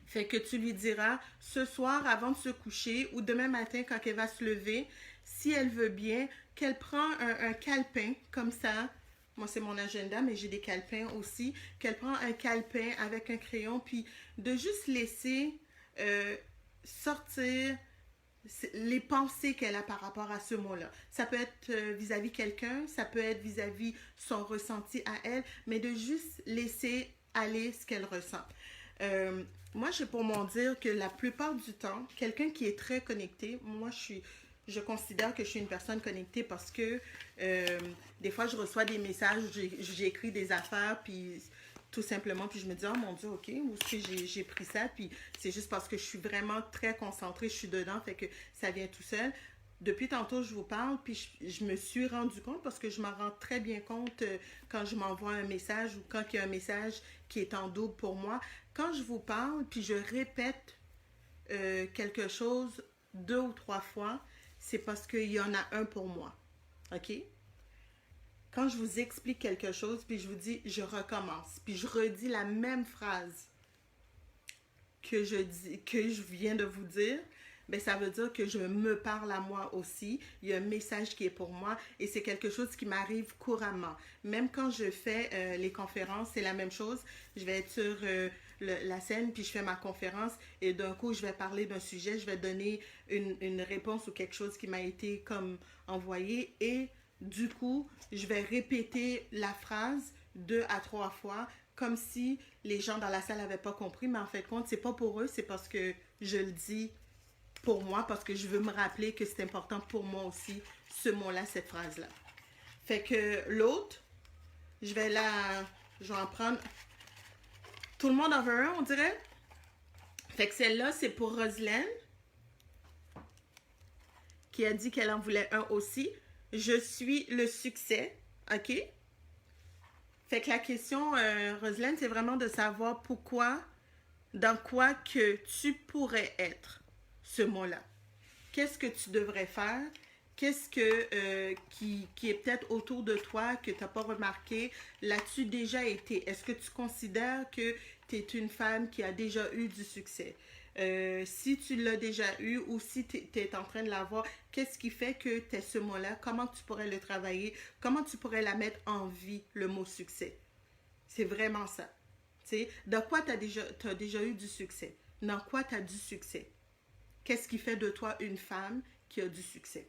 fait que tu lui diras ce soir avant de se coucher ou demain matin quand elle va se lever, si elle veut bien, qu'elle prend un calepin comme ça. Moi, c'est mon agenda, mais j'ai des calepins aussi. Qu'elle prend un calepin avec un crayon, puis de juste laisser sortir les pensées qu'elle a par rapport à ce mot-là. Ça peut être vis-à-vis quelqu'un, ça peut être vis-à-vis son ressenti à elle, mais de juste laisser aller ce qu'elle ressent. Euh, Moi, j'ai pour m'en dire que la plupart du temps, quelqu'un qui est très connecté, je considère que je suis une personne connectée parce que des fois, je reçois des messages, j'écris des affaires, puis tout simplement, puis je me dis, oh mon Dieu, ok, où est-ce que j'ai pris ça, puis c'est juste parce que je suis vraiment très concentrée, je suis dedans, fait que ça vient tout seul. Depuis tantôt, je vous parle, puis je me suis rendu compte parce que je m'en rends très bien compte quand je m'envoie un message ou quand il y a un message qui est en double pour moi. Quand je vous parle, puis je répète quelque chose 2 ou 3 fois, c'est parce qu'il y en a un pour moi. OK? Quand je vous explique quelque chose, puis je vous dis, je recommence, puis je redis la même phrase que je viens de vous dire, ben ça veut dire que je me parle à moi aussi. Il y a un message qui est pour moi et c'est quelque chose qui m'arrive couramment. Même quand je fais les conférences, c'est la même chose. Je vais être sur la scène puis je fais ma conférence et d'un coup je vais parler d'un sujet, je vais donner une réponse ou quelque chose qui m'a été comme envoyé et du coup je vais répéter la phrase 2 à 3 fois comme si les gens dans la salle n'avaient pas compris, mais en fait compte, c'est pas pour eux, c'est parce que je le dis pour moi, parce que je veux me rappeler que c'est important pour moi aussi, ce mot-là, cette phrase-là. Fait que l'autre, je vais la... Je vais en prendre... Tout le monde en veut un, on dirait? Fait que celle-là, c'est pour Roselaine, qui a dit qu'elle en voulait un aussi. Je suis le succès, ok? Fait que la question, Roselaine, c'est vraiment de savoir pourquoi, dans quoi que tu pourrais être ce mot-là. Qu'est-ce que tu devrais faire? Qu'est-ce qui est peut-être autour de toi que tu n'as pas remarqué? L'as-tu déjà été? Est-ce que tu considères que tu es une femme qui a déjà eu du succès? Si tu l'as déjà eu ou si tu es en train de l'avoir, qu'est-ce qui fait que tu as ce mot-là? Comment tu pourrais le travailler? Comment tu pourrais la mettre en vie, le mot succès? C'est vraiment ça. T'sais, dans quoi t'as déjà eu du succès? Dans quoi tu as du succès? Qu'est-ce qui fait de toi une femme qui a du succès?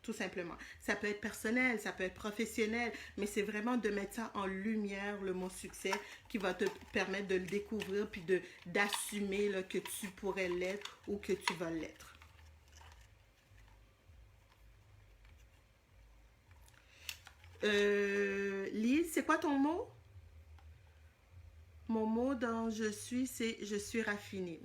Tout simplement. Ça peut être personnel, ça peut être professionnel, mais c'est vraiment de mettre ça en lumière, le mot succès, qui va te permettre de le découvrir puis d'assumer là, que tu pourrais l'être ou que tu vas l'être. Lise, c'est quoi ton mot? Mon mot dans je suis, c'est je suis raffinée.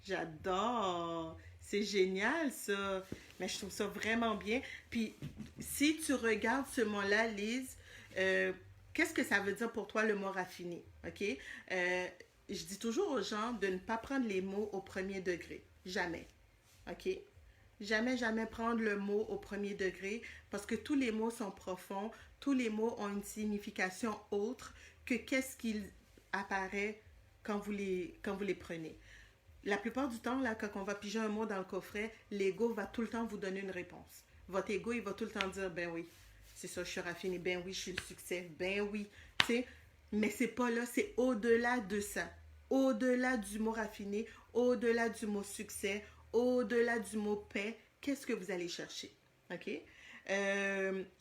J'adore. C'est génial ça. Mais je trouve ça vraiment bien. Puis si tu regardes ce mot-là, Lise, qu'est-ce que ça veut dire pour toi le mot raffiné? OK? Je dis toujours aux gens de ne pas prendre les mots au premier degré. Jamais. OK? Jamais, jamais prendre le mot au premier degré parce que tous les mots sont profonds, tous les mots ont une signification autre que qu'est-ce qu'il apparaît quand vous les prenez. La plupart du temps, là, quand on va piger un mot dans le coffret, l'ego va tout le temps vous donner une réponse. Votre ego, il va tout le temps dire, ben oui, c'est ça, je suis raffiné, ben oui, je suis le succès, ben oui, tu sais. Mais c'est pas là, c'est au-delà de ça. Au-delà du mot raffiné, au-delà du mot succès, au-delà du mot paix, qu'est-ce que vous allez chercher? OK?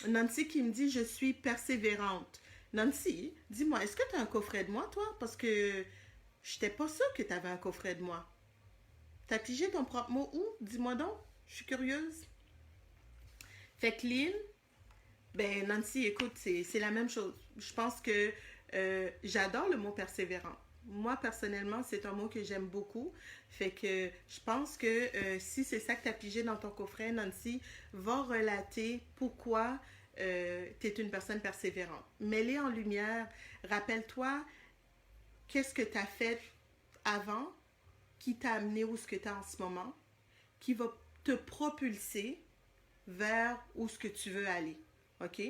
Nancy qui me dit, je suis persévérante. Nancy, dis-moi, est-ce que tu as un coffret de moi, toi? Parce que je n'étais pas sûre que tu avais un coffret de moi. T'as pigé ton propre mot où? Dis-moi donc. Je suis curieuse. Fait que Lynn, ben Nancy, écoute, c'est la même chose. Je pense que j'adore le mot persévérant. Moi, personnellement, c'est un mot que j'aime beaucoup. Fait que je pense que si c'est ça que tu as pigé dans ton coffret, Nancy, va relater pourquoi tu es une personne persévérante. Mets-les en lumière. Rappelle-toi qu'est-ce que tu as fait avant qui t'a amené où ce que tu es en ce moment, qui va te propulser vers où ce que tu veux aller. OK?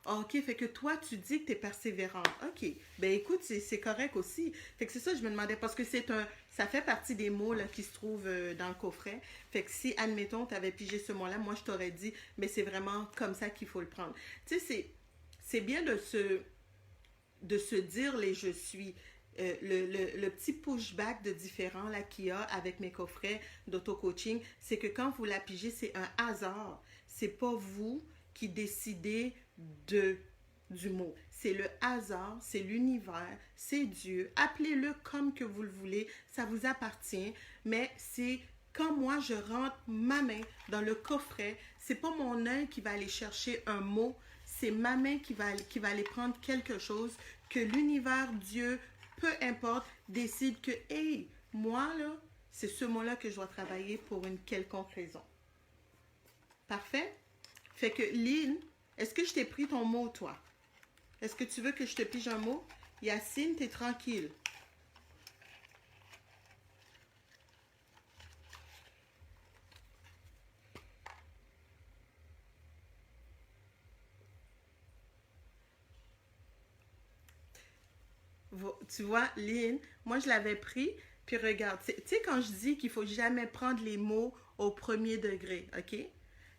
OK, fait que toi, tu dis que tu es persévérant. OK. Ben écoute, c'est correct aussi. Fait que c'est ça, je me demandais, parce que ça fait partie des mots là, qui se trouvent dans le coffret. Fait que si, admettons, tu avais pigé ce mot-là, moi, je t'aurais dit, mais c'est vraiment comme ça qu'il faut le prendre. Tu sais, c'est bien de se dire les je suis. Le petit pushback de différent là qu'il y a avec mes coffrets d'auto-coaching, c'est que quand vous la pigez, c'est un hasard. C'est pas vous qui décidez de du mot. C'est le hasard, c'est l'univers, c'est Dieu. Appelez-le comme que vous le voulez, ça vous appartient, mais c'est quand moi je rentre ma main dans le coffret, c'est pas mon œil qui va aller chercher un mot, c'est ma main qui va aller prendre quelque chose que l'univers, Dieu, peu importe, décide que, hey, moi, là, c'est ce mot-là que je dois travailler pour une quelconque raison. Parfait? Fait que, Lynn, est-ce que je t'ai pris ton mot, toi? Est-ce que tu veux que je te pige un mot? Yacine, t'es tranquille. Tu vois, Lynn, moi, je l'avais pris, puis regarde, tu sais, quand je dis qu'il faut jamais prendre les mots au premier degré, OK?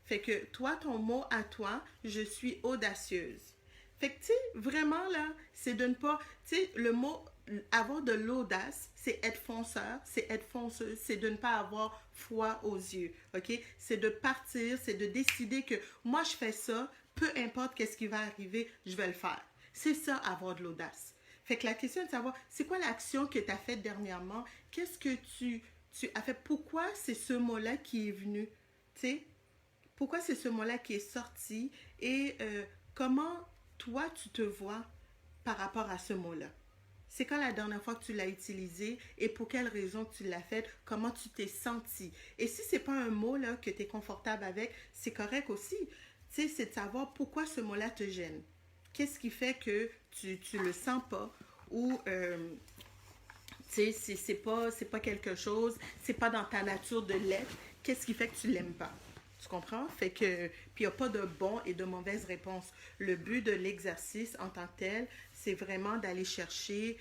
Fait que toi, ton mot à toi, je suis audacieuse. Fait que, tu sais, vraiment, là, c'est de ne pas, tu sais, le mot avoir de l'audace, c'est être fonceur, c'est être fonceuse, c'est de ne pas avoir foi aux yeux, OK? C'est de partir, c'est de décider que moi, je fais ça, peu importe qu'est-ce qui va arriver, je vais le faire. C'est ça, avoir de l'audace. Fait que la question est de savoir, c'est quoi l'action que tu as faite dernièrement? Qu'est-ce que tu as fait? Pourquoi c'est ce mot-là qui est venu? Tu sais, pourquoi c'est ce mot-là qui est sorti? Et comment toi, tu te vois par rapport à ce mot-là? C'est quand la dernière fois que tu l'as utilisé et pour quelle raison tu l'as fait? Comment tu t'es senti? Et si c'est pas un mot là, que tu es confortable avec, c'est correct aussi. Tu sais, c'est de savoir pourquoi ce mot-là te gêne. Qu'est-ce qui fait que tu le sens pas? Ou tu sais, c'est pas quelque chose, c'est pas dans ta nature de l'être. Qu'est-ce qui fait que tu l'aimes pas? Tu comprends? Fait que, puis il n'y a pas de bon et de mauvaise réponse. Le but de l'exercice en tant que tel, c'est vraiment d'aller chercher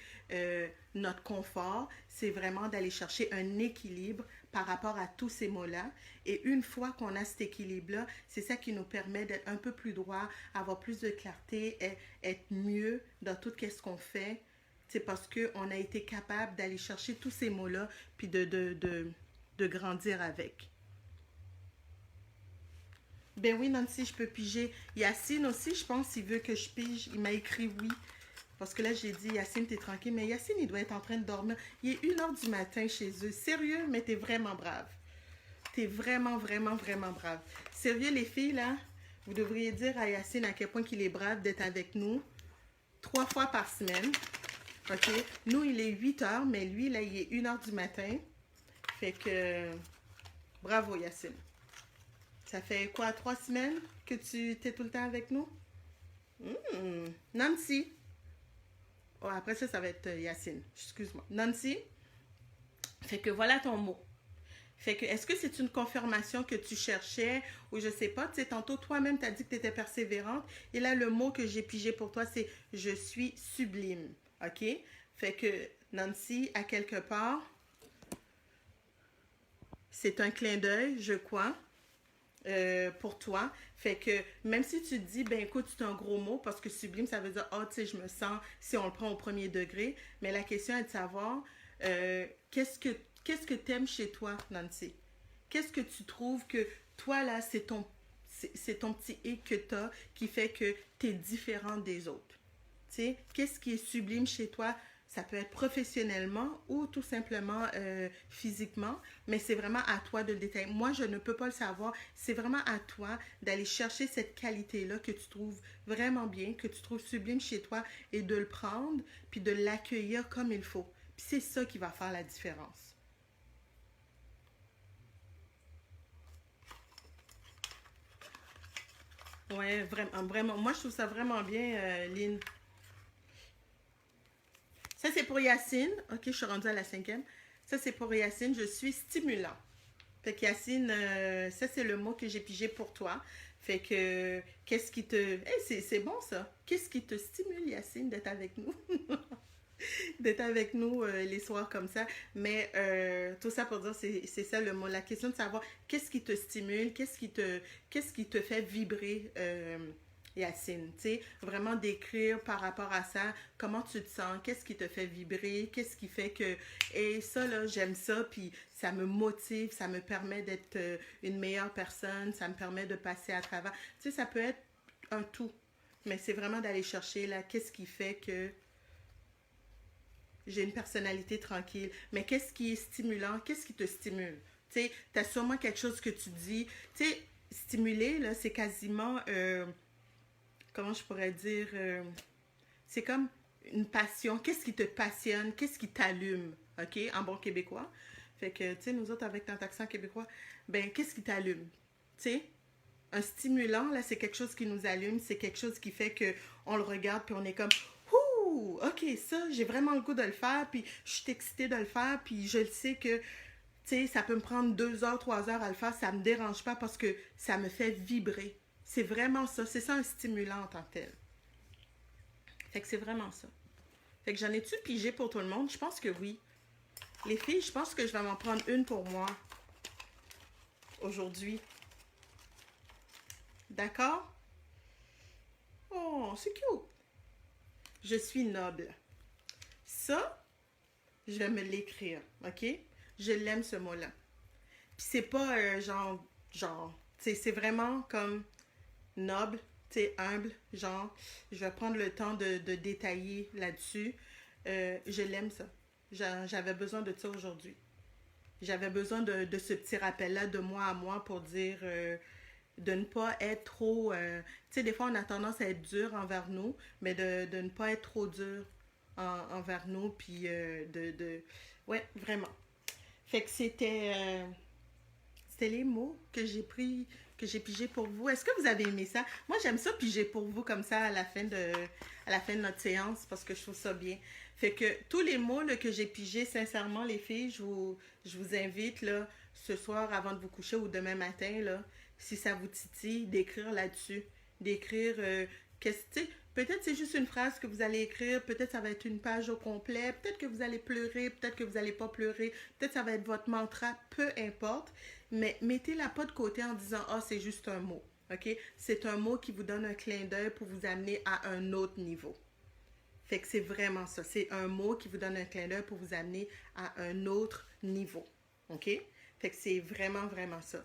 notre confort, c'est vraiment d'aller chercher un équilibre par rapport à tous ces mots-là. Et une fois qu'on a cet équilibre-là, c'est ça qui nous permet d'être un peu plus droit, avoir plus de clarté, être mieux dans tout ce qu'on fait. C'est parce qu'on a été capable d'aller chercher tous ces mots-là, puis de grandir avec. Ben oui, Nancy, je peux piger. Yacine aussi, je pense, il veut que je pige. Il m'a écrit oui. Parce que là, j'ai dit, Yacine, t'es tranquille. Mais Yacine, il doit être en train de dormir. Il est 1 heure du matin chez eux. Sérieux, mais t'es vraiment brave. T'es vraiment, vraiment, vraiment brave. Sérieux, les filles, là, vous devriez dire à Yacine à quel point il est brave d'être avec nous 3 fois par semaine. OK? Nous, il est 8 heures, mais lui, là, il est 1 heure du matin. Fait que, bravo, Yacine. Ça fait quoi, 3 semaines que tu es tout le temps avec nous? Nancy. Oh, après ça, ça va être Yacine. Excuse-moi. Nancy. Fait que voilà ton mot. Fait que, est-ce que c'est une confirmation que tu cherchais ou je sais pas, tu sais, tantôt toi-même t'as dit que tu étais persévérante et là le mot que j'ai pigé pour toi c'est je suis sublime, ok? Fait que Nancy, à quelque part, c'est un clin d'œil, je crois, pour toi. Fait que même si tu te dis, ben écoute, c'est un gros mot parce que sublime, ça veut dire, oh, tu sais, je me sens, si on le prend au premier degré. Mais la question est de savoir, qu'est-ce que t'aimes chez toi, Nancy? Qu'est-ce que tu trouves que toi, là, c'est ton petit hic que t'as qui fait que t'es différent des autres? Tu sais, qu'est-ce qui est sublime chez toi? Ça peut être professionnellement ou tout simplement physiquement, mais c'est vraiment à toi de le détailler. Moi, je ne peux pas le savoir. C'est vraiment à toi d'aller chercher cette qualité-là que tu trouves vraiment bien, que tu trouves sublime chez toi et de le prendre, puis de l'accueillir comme il faut. Puis c'est ça qui va faire la différence. Ouais, vraiment, vraiment. Moi, je trouve ça vraiment bien, Lynn. Ça, c'est pour Yacine. Ok, je suis rendue à la cinquième. Ça, c'est pour Yacine. Je suis stimulant. Fait que Yacine, ça, c'est le mot que j'ai pigé pour toi. Fait que, qu'est-ce qui te... Hey, c'est bon, ça. Qu'est-ce qui te stimule, Yacine, d'être avec nous? D'être avec nous les soirs comme ça. Mais tout ça pour dire, c'est ça le mot. La question de savoir qu'est-ce qui te stimule, qu'est-ce qui te fait vibrer, Yacine. Tu sais, vraiment décrire par rapport à ça, comment tu te sens, qu'est-ce qui te fait vibrer, qu'est-ce qui fait que, et ça, là, j'aime ça, puis ça me motive, ça me permet d'être une meilleure personne, ça me permet de passer à travers. Tu sais, ça peut être un tout. Mais c'est vraiment d'aller chercher, là, qu'est-ce qui fait que j'ai une personnalité tranquille. Mais qu'est-ce qui est stimulant? Qu'est-ce qui te stimule? Tu sais, t'as sûrement quelque chose que tu dis. Tu sais, stimuler, là, c'est quasiment, comment je pourrais dire, c'est comme une passion. Qu'est-ce qui te passionne? Qu'est-ce qui t'allume? OK? En bon québécois. Fait que, tu sais, nous autres, avec notre accent québécois, ben, qu'est-ce qui t'allume? Tu sais, un stimulant, là, c'est quelque chose qui nous allume, c'est quelque chose qui fait que on le regarde puis on est comme ouh, ok, ça, j'ai vraiment le goût de le faire, puis je suis excitée de le faire, puis je le sais que, tu sais, ça peut me prendre 2 heures, 3 heures à le faire, ça me dérange pas parce que ça me fait vibrer. C'est vraiment ça, c'est ça un stimulant en tant que tel. Fait que c'est vraiment ça. Fait que j'en ai-tu pigé pour tout le monde? Je pense que oui. Les filles, je pense que je vais m'en prendre une pour moi aujourd'hui. D'accord? Oh, c'est cute. Je suis noble. Ça, je vais me l'écrire, ok? Je l'aime ce mot-là. Puis c'est pas c'est vraiment comme noble, tu sais, humble, genre, je vais prendre le temps de détailler là-dessus. Je l'aime ça. J'avais besoin de ça aujourd'hui. J'avais besoin de ce petit rappel-là de moi à moi pour dire de ne pas être trop... tu sais, des fois, on a tendance à être dur envers nous, mais de ne pas être trop dur envers nous, puis Ouais, vraiment. Fait que c'était les mots que j'ai pris, que j'ai pigé pour vous. Est-ce que vous avez aimé ça? Moi, j'aime ça piger pour vous comme ça à la fin de notre séance parce que je trouve ça bien. Fait que tous les mots là, que j'ai pigés, sincèrement, les filles, je vous invite là, ce soir avant de vous coucher ou demain matin, là, si ça vous titille, d'écrire là-dessus. D'écrire qu'est-ce que peut-être c'est juste une phrase que vous allez écrire, peut-être ça va être une page au complet, peut-être que vous allez pleurer, peut-être que vous n'allez pas pleurer, peut-être ça va être votre mantra, peu importe, mais mettez-la pas de côté en disant ah c'est juste un mot, ok? C'est un mot qui vous donne un clin d'œil pour vous amener à un autre niveau. Fait que c'est vraiment ça, c'est un mot qui vous donne un clin d'œil pour vous amener à un autre niveau, ok? Fait que c'est vraiment vraiment ça.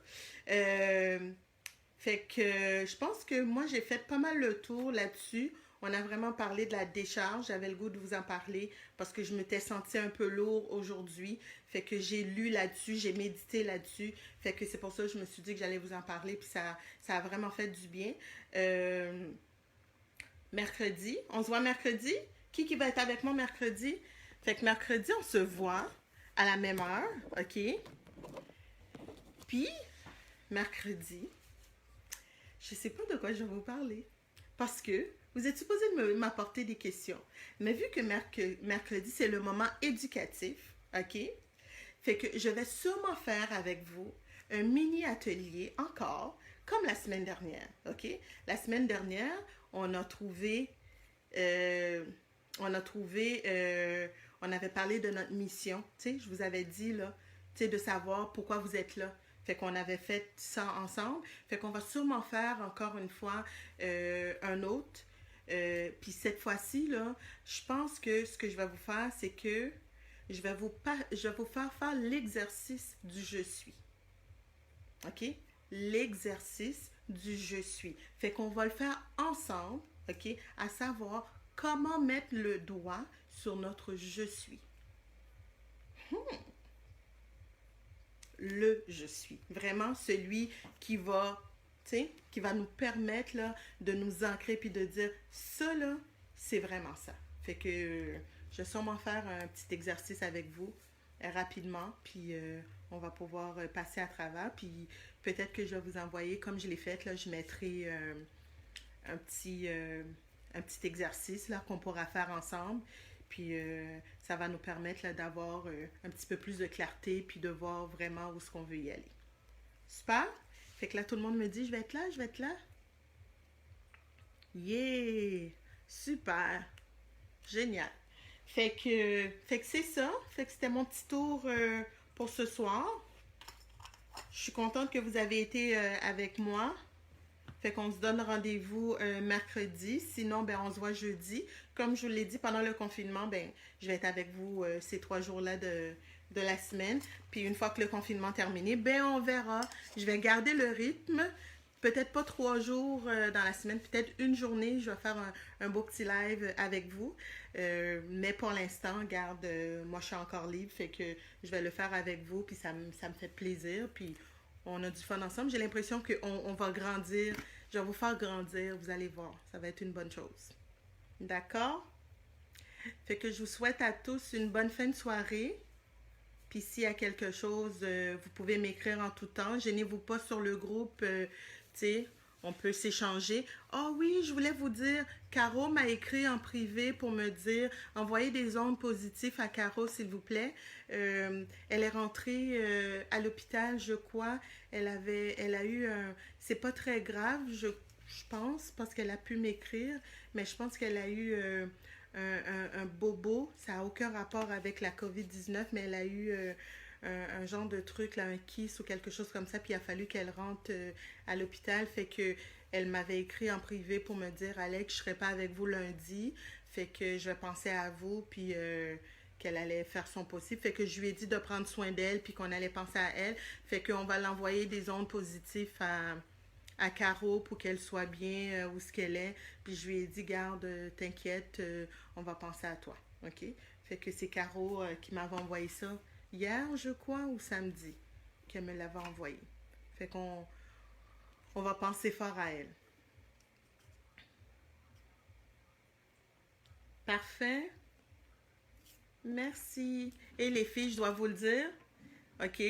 Fait que je pense que moi j'ai fait pas mal le tour là-dessus. On a vraiment parlé de la décharge. J'avais le goût de vous en parler parce que je m'étais sentie un peu lourd aujourd'hui. Fait que j'ai lu là-dessus, j'ai médité là-dessus. Fait que c'est pour ça que je me suis dit que j'allais vous en parler. Puis ça a vraiment fait du bien. Euh, mercredi, on se voit mercredi. Qui va être avec moi mercredi? Fait que mercredi, on se voit à la même heure. OK? Puis, mercredi, je sais pas de quoi je vais vous parler. Parce que vous êtes supposé m'apporter des questions. Mais vu que mercredi, c'est le moment éducatif, OK? Fait que je vais sûrement faire avec vous un mini atelier encore, comme la semaine dernière, OK? La semaine dernière, on a trouvé, euh, on avait parlé de notre mission, tu sais, je vous avais dit, là, tu sais, de savoir pourquoi vous êtes là. Fait qu'on avait fait ça ensemble. Fait qu'on va sûrement faire encore une fois un autre. Puis cette fois-ci, là, je pense que ce que je vais vous faire, c'est que je vais vous faire faire l'exercice du je suis. OK? L'exercice du je suis. Fait qu'on va le faire ensemble, OK? À savoir comment mettre le doigt sur notre je suis. Le je suis. Vraiment celui qui va, tu sais, qui va nous permettre là, de nous ancrer puis de dire ça là, c'est vraiment ça. Fait que je vais sûrement faire un petit exercice avec vous rapidement, puis on va pouvoir passer à travers. Puis peut-être que je vais vous envoyer, comme je l'ai fait, là, je mettrai un petit, un petit exercice là, qu'on pourra faire ensemble. Puis ça va nous permettre là, d'avoir un petit peu plus de clarté puis de voir vraiment où est-ce qu'on veut y aller. Super! Fait que là, tout le monde me dit, je vais être là, je vais être là. Yeah! Super! Génial! Fait que c'est ça. Fait que c'était mon petit tour pour ce soir. Je suis contente que vous avez été avec moi. Fait qu'on se donne rendez-vous mercredi. Sinon, ben, on se voit jeudi. Comme je vous l'ai dit, pendant le confinement, ben, je vais être avec vous ces 3 jours-là de la semaine. Puis une fois que le confinement est terminé, ben, on verra. Je vais garder le rythme. Peut-être pas 3 jours dans la semaine, peut-être une journée, je vais faire un beau petit live avec vous. Mais pour l'instant, garde, moi je suis encore libre, fait que je vais le faire avec vous, puis ça me fait plaisir. Puis on a du fun ensemble. J'ai l'impression qu'on va grandir. Je vais vous faire grandir, vous allez voir. Ça va être une bonne chose. D'accord? Fait que je vous souhaite à tous une bonne fin de soirée. Puis s'il y a quelque chose, vous pouvez m'écrire en tout temps. Gênez-vous pas sur le groupe. Tu sais, on peut s'échanger. Ah oh oui, je voulais vous dire, Caro m'a écrit en privé pour me dire, envoyez des ondes positives à Caro, s'il vous plaît. Elle est rentrée à l'hôpital, je crois. Elle a eu un... C'est pas très grave, je pense, parce qu'elle a pu m'écrire, mais je pense qu'elle a eu un bobo. Ça n'a aucun rapport avec la COVID-19, mais elle a eu un genre de truc, là, un kiss ou quelque chose comme ça, puis il a fallu qu'elle rentre à l'hôpital. Fait que elle m'avait écrit en privé pour me dire, Alex, je serai pas avec vous lundi. Fait que je vais penser à vous, puis qu'elle allait faire son possible. Fait que je lui ai dit de prendre soin d'elle, puis qu'on allait penser à elle. Fait qu'on va l'envoyer des ondes positives à Caro pour qu'elle soit bien où ce qu'elle est. Puis je lui ai dit, garde, t'inquiète, on va penser à toi. OK? Fait que c'est Caro qui m'avait envoyé ça hier, je crois, ou samedi, qu'elle me l'avait envoyé. Fait qu'on va penser fort à elle. Parfait. Merci. Et les filles, je dois vous le dire, OK?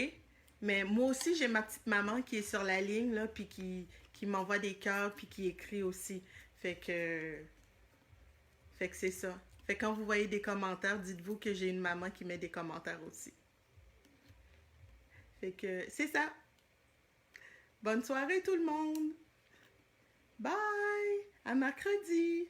Mais moi aussi, j'ai ma petite maman qui est sur la ligne, là, puis qui m'envoie des cœurs, puis qui écrit aussi. Fait que, fait que c'est ça. Fait que quand vous voyez des commentaires, dites-vous que j'ai une maman qui met des commentaires aussi. Fait que c'est ça. Bonne soirée tout le monde. Bye. À mercredi.